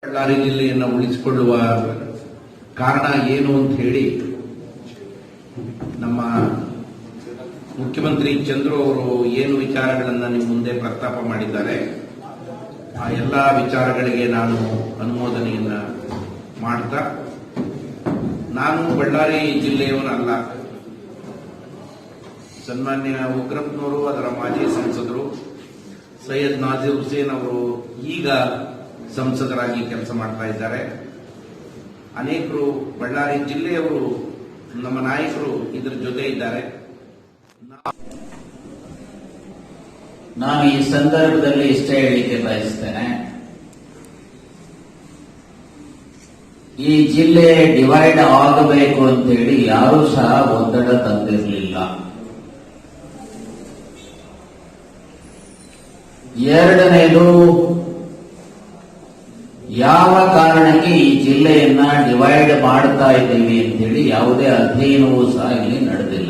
ಬಳ್ಳಾರಿ ಜಿಲ್ಲೆಯನ್ನು ಉಳಿಸಿಕೊಳ್ಳುವ ಕಾರಣ ಏನು ಅಂತ ಹೇಳಿ ನಮ್ಮ ಮುಖ್ಯಮಂತ್ರಿ ಚಂದ್ರು ಅವರು ಏನು ವಿಚಾರಗಳನ್ನು ನಿಮ್ಮ ಮುಂದೆ ಪ್ರಸ್ತಾಪ ಮಾಡಿದ್ದಾರೆ ಆ ಎಲ್ಲ ವಿಚಾರಗಳಿಗೆ ನಾನು ಅನುಮೋದನೆಯನ್ನ ಮಾಡ್ತಾ, ನಾನು ಬಳ್ಳಾರಿ ಜಿಲ್ಲೆಯವನಲ್ಲ. ಸನ್ಮಾನ್ಯ ಉಗ್ರಪ್ಪನವರು, ಅದರ ಮಾಜಿ ಸಂಸದರು ಸೈಯದ್ ನಾಜೀರ್ ಹುಸೇನ್ ಅವರು ಈಗ ಸಂಸದರಾಗಿ ಕೆಲಸ ಮಾಡ್ತಾ ಇದ್ದಾರೆ. ಅನೇಕರು ಬಳ್ಳಾರಿ ಜಿಲ್ಲೆಯವರು, ನಮ್ಮ ನಾಯಕರು ಇದರ ಜೊತೆ ಇದ್ದಾರೆ. ನಾನು ಈ ಸಂದರ್ಭದಲ್ಲಿ ಇಷ್ಟೇ ಹೇಳಿಕೆ ಬಯಸ್ತೇನೆ. ಈ ಜಿಲ್ಲೆ ಡಿವೈಡ್ ಆಗಬೇಕು ಅಂತೇಳಿ ಯಾರೂ ಸಹ ಒತ್ತಡ ತಂದಿರಲಿಲ್ಲ. ಎರಡನೇದು, ಯಾವ ಕಾರಣಕ್ಕೆ ಈ ಜಿಲ್ಲೆಯನ್ನ ಡಿವೈಡ್ ಮಾಡ್ತಾ ಇದ್ದೀವಿ ಅಂತೇಳಿ ಯಾವುದೇ ಅಧ್ಯಯನವೂ ಸಹ ಇಲ್ಲಿ ನಡೆದಿಲ್ಲ.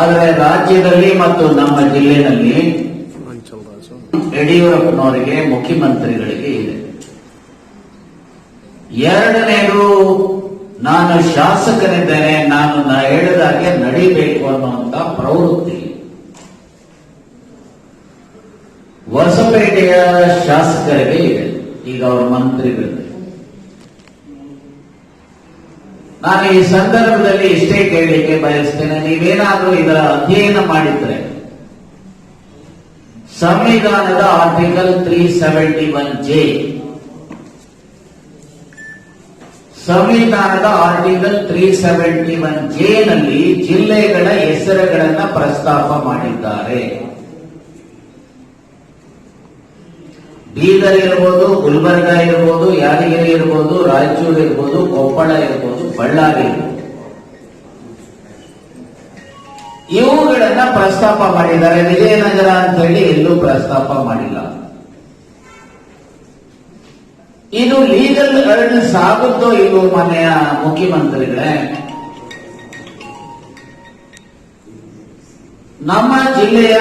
ಆದರೆ ರಾಜ್ಯದಲ್ಲಿ ಮತ್ತು ನಮ್ಮ ಜಿಲ್ಲೆಯಲ್ಲಿ ಯಡಿಯೂರಪ್ಪನವರಿಗೆ, ಮುಖ್ಯಮಂತ್ರಿಗಳಿಗೆ ಇದೆ. ಎರಡನೇದು, ನಾನು ಶಾಸಕನಿದ್ದೇನೆ, ನಾನು ಹೇಳಿದಾಗೆ ನಡಿಬೇಕು ಅನ್ನುವಂತ ಪ್ರವೃತ್ತಿ ಹೊಸಪೇಟೆಯ ಶಾಸಕರಿಗೆ ಇದೆ, ಈಗ ಅವರ ಮಂತ್ರಿಗಳಿಗೆ. ನಾನು ಈ ಸಂದರ್ಭದಲ್ಲಿ ಇಷ್ಟೇ ಕೇಳಲಿಕ್ಕೆ ಬಯಸ್ತೇನೆ, ನೀವೇನಾದ್ರೂ ಇದರ ಅಧ್ಯಯನ ಮಾಡಿದ್ರೆ ಸಂವಿಧಾನದ ಆರ್ಟಿಕಲ್ 371J, ಸಂವಿಧಾನದ ಆರ್ಟಿಕಲ್ 371J ನಲ್ಲಿ ಜಿಲ್ಲೆಗಳ ಹೆಸರುಗಳನ್ನ ಪ್ರಸ್ತಾಪ ಮಾಡಿದ್ದಾರೆ. ಬೀದರ್ ಇರ್ಬೋದು, ಗುಲ್ಬರ್ಗ ಇರ್ಬೋದು, ಯಾದಗಿರಿ ಇರ್ಬೋದು, ರಾಯಚೂರು ಇರ್ಬೋದು, ಕೊಪ್ಪಳ ಇರ್ಬೋದು, ಬಳ್ಳಾರಿ ಇರ್ಬೋದು, ಇವುಗಳನ್ನ ಪ್ರಸ್ತಾಪ ಮಾಡಿದ್ದಾರೆ. ವಿಜಯನಗರ ಅಂತ ಹೇಳಿ ಎಲ್ಲೂ ಪ್ರಸ್ತಾಪ ಮಾಡಿಲ್ಲ. ಇದು ಲೀಗಲ್ ಅರ್ನ್ಸ್ ಆಗುತ್ತೋ ಇವು ಮನೆಯ ಮುಖ್ಯಮಂತ್ರಿಗಳೇ? ನಮ್ಮ ಜಿಲ್ಲೆಯ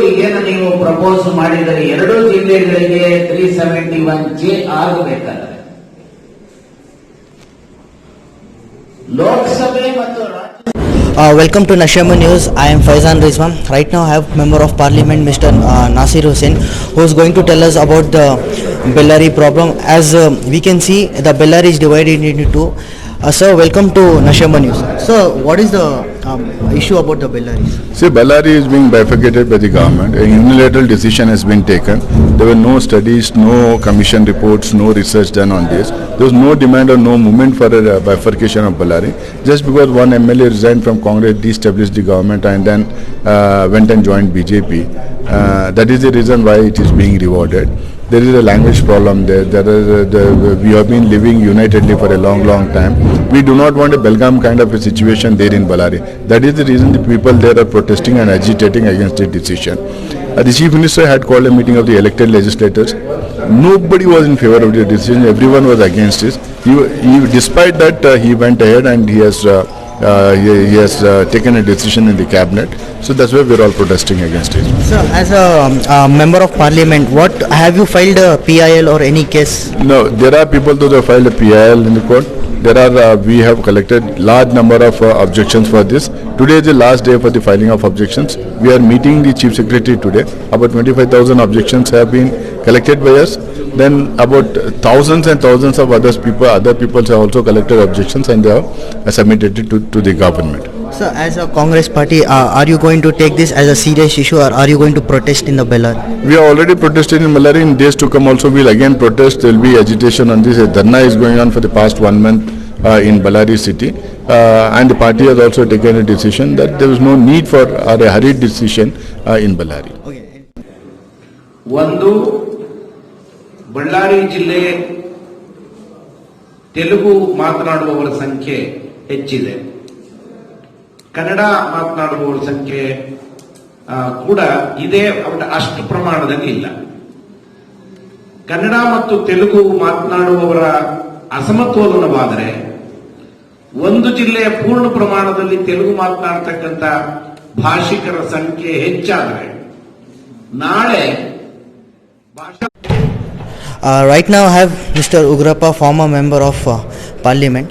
ಈಗೇನು ನೀವು ಪ್ರಪೋಸ್ ಮಾಡಿದರೆ ಎರಡೂ ಜಿಲ್ಲೆಗಳಿಗೆ 371J ಆಗಬೇಕಾದ್ರೆ ಲೋಕಸಭೆ ಮತ್ತು Welcome to Nashama News. I am Faizan Rizwan. Right now I have Member of Parliament Mr. Nasir Hussain, who is going to tell us about the Bellary problem. As we can see, the Bellary is divided into two. Sir, welcome to Nashama News. Sir, what is the issue about the Bellary? See, Bellary is being bifurcated by the government. A unilateral decision has been taken. There were no studies, no commission reports, no research done on this. There was no demand or no movement for a bifurcation of Bellary. Just because one MLA resigned from Congress, destabilized the government and then went and joined BJP. That is the reason why it is being rewarded. There is a language problem there. We have been living unitedly for a long time. We do not want a Belgaum kind of a situation there in Bellary. That is the reason the people there are protesting and agitating against the decision. The Chief Minister had called a meeting of the elected legislators. Nobody was in favor of the decision. Everyone was against it. Despite that, he went ahead and he has taken a decision in the cabinet. So that's why we're all protesting against it. Sir, as a member of Parliament, what have you filed a PIL or any case? No, there are people who have filed a PIL in the court. We have collected large number of objections for this. Today is the last day for the filing of objections. We are meeting the Chief Secretary today. About 25,000 objections have been collected by us. Then about thousands and thousands of other people have also collected objections and they have submitted it to the government. Sir, as a Congress party, are you going to take this as a serious issue or are you going to protest in the Bellary? We are already protesting in Bellary. In days to come also we will again protest. There will be agitation on this. A dharna is going on for the past 1 month in Bellary city. And the party has also taken a decision that there is no need for a hurried decision in Bellary. Okay. ಒಂದು, ಬಳ್ಳಾರಿ ಜಿಲ್ಲೆ ತೆಲುಗು ಮಾತನಾಡುವವರ ಸಂಖ್ಯೆ ಹೆಚ್ಚಿದೆ. ಕನ್ನಡ ಮಾತನಾಡುವವರ ಸಂಖ್ಯೆ ಕೂಡ ಇದೆ, ಅಷ್ಟು ಪ್ರಮಾಣದಲ್ಲಿ ಇಲ್ಲ. ಕನ್ನಡ ಮತ್ತು ತೆಲುಗು ಮಾತನಾಡುವವರ ಅಸಮತೋಲನವಾದರೆ ಒಂದು ಜಿಲ್ಲೆಯ ಪೂರ್ಣ ಪ್ರಮಾಣದಲ್ಲಿ ತೆಲುಗು ಮಾತನಾಡತಕ್ಕಂಥ ಭಾಷಿಕರ ಸಂಖ್ಯೆ ಹೆಚ್ಚಾದರೆ ನಾಳೆ Right now I have Mr. Ugrappa, former member of Parliament.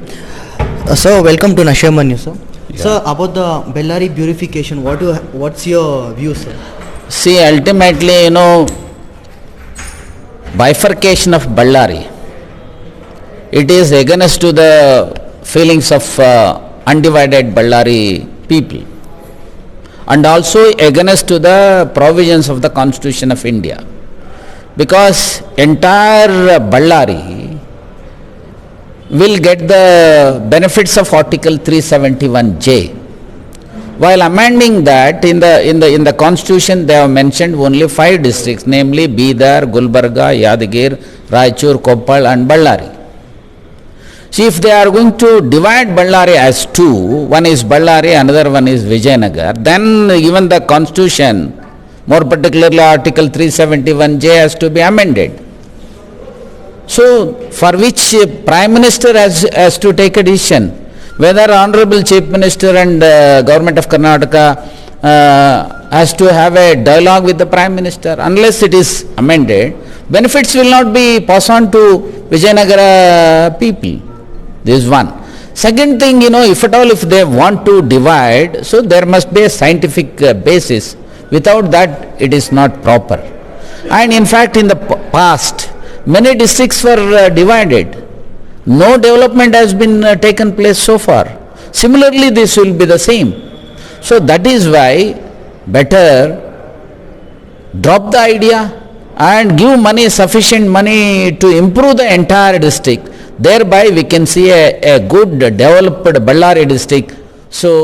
Sir, welcome to Nashamma News, sir. Sir, about the Bellary purification, what's your view, sir? See, ultimately, bifurcation of Bellary, it is against to the feelings of undivided Bellary people, and also against to the provisions of the Constitution of India, because entire Bellary will get the benefits of Article 371J. While amending that, in the Constitution they have mentioned only 5 districts, namely Bidar, Gulbarga, Yadgir, Raichur, Koppal and Bellary. See, if they are going to divide Bellary as 2, one is Bellary, another one is Vijayanagar, then even the Constitution, more particularly Article 371J, has to be amended. So, for which Prime Minister has to take a decision, whether Honorable Chief Minister and Government of Karnataka has to have a dialogue with the Prime Minister. Unless it is amended, benefits will not be passed on to Vijayanagara people. This is one. Second thing, if at all if they want to divide, so there must be a scientific basis. Without that, it is not proper. And in fact, in the past, many districts were divided. No development has been taken place so far. Similarly, this will be the same. So that is why better drop the idea and give money, sufficient money to improve the entire district. Thereby we can see a good developed Bellary district. So